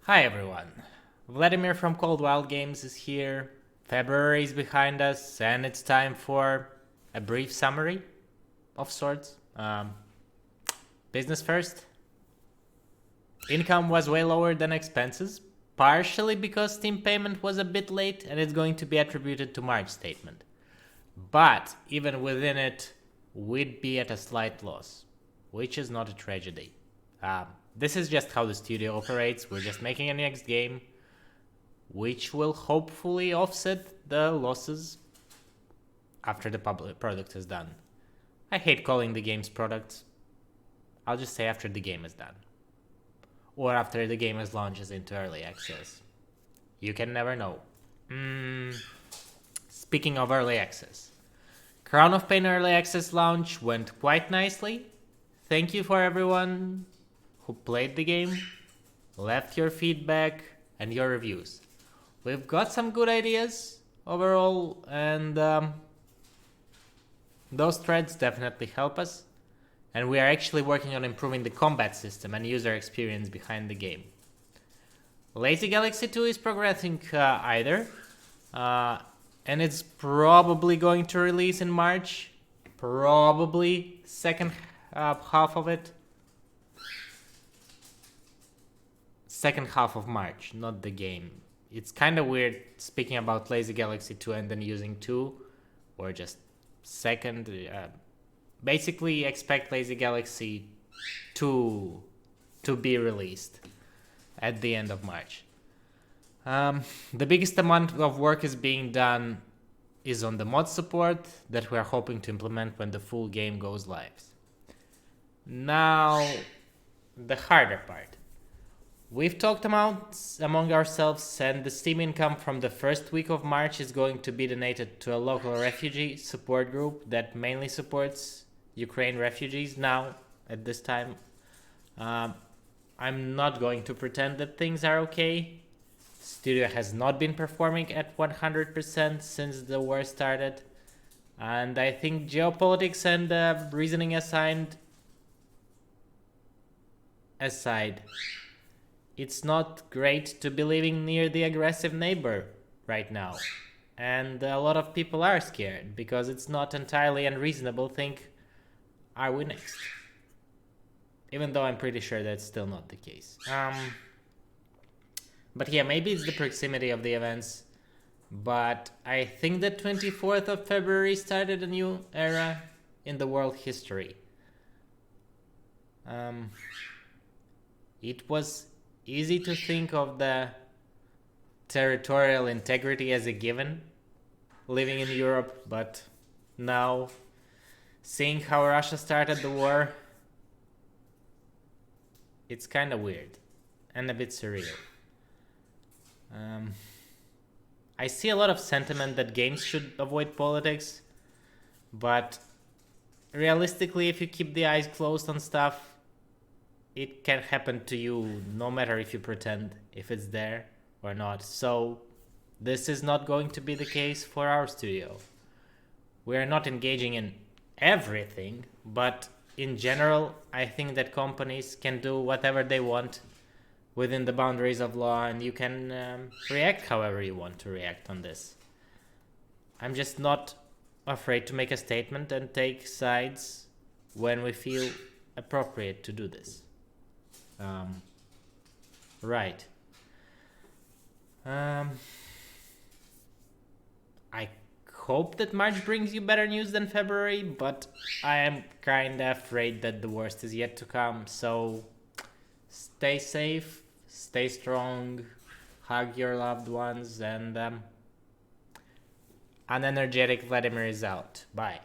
Hi everyone, Vladimir from Coldwild Games is here. February is behind us, and it's time for a brief summary of sorts. Business first. Income was way lower than expenses, partially because Steam payment was a bit late and it's going to be attributed to March statement. But even within it, we'd be at a slight loss, which is not a tragedy. This is just how the studio operates. We're just making a next game, which will hopefully offset the losses after the public product is done. I hate calling the games products. I'll just say after the game is done. Or after the game is launches into early access. You can never know. Speaking of early access, Crown of Pain early access launch went quite nicely. Thank you for everyone who played the game, left your feedback and your reviews. We've got some good ideas overall, and those threads definitely help us. And we are actually working on improving the combat system and user experience behind the game. Lazy Galaxy 2 is progressing either, and it's probably going to release in March. Probably second half of it. Second half of March, not the game. It's kind of weird speaking about Lazy Galaxy 2 and then using 2, or just second. Basically, expect Lazy Galaxy 2 to be released at the end of March. The biggest amount of work is being done is on the mod support that we are hoping to implement when the full game goes live. Now, the harder part. We've talked about among ourselves, and the Steam income from the first week of March is going to be donated to a local refugee support group that mainly supports Ukraine refugees now at this time. I'm not going to pretend that things are okay. Studio has not been performing at 100% since the war started. And I think geopolitics and reasoning aside, it's not great to be living near the aggressive neighbor right now. And a lot of people are scared because it's not entirely unreasonable to think, are we next? Even though I'm pretty sure that's still not the case. But yeah, maybe it's the proximity of the events. But I think the 24th of February started a new era in the world history. It was easy to think of the territorial integrity as a given living in Europe, but now seeing how Russia started the war, it's kind of weird and a bit surreal. I see a lot of sentiment that games should avoid politics, but realistically, if you keep the eyes closed on stuff, it can happen to you no matter if you pretend if it's there or not. So this is not going to be the case for our studio. We are not engaging in everything, but in general, I think that companies can do whatever they want within the boundaries of law, and you can react however you want to react on this. I'm just not afraid to make a statement and take sides when we feel appropriate to do this. Right. I hope that March brings you better news than February, but I am kinda afraid that the worst is yet to come. So stay safe, stay strong, hug your loved ones, and unenergetic Vladimir is out. Bye.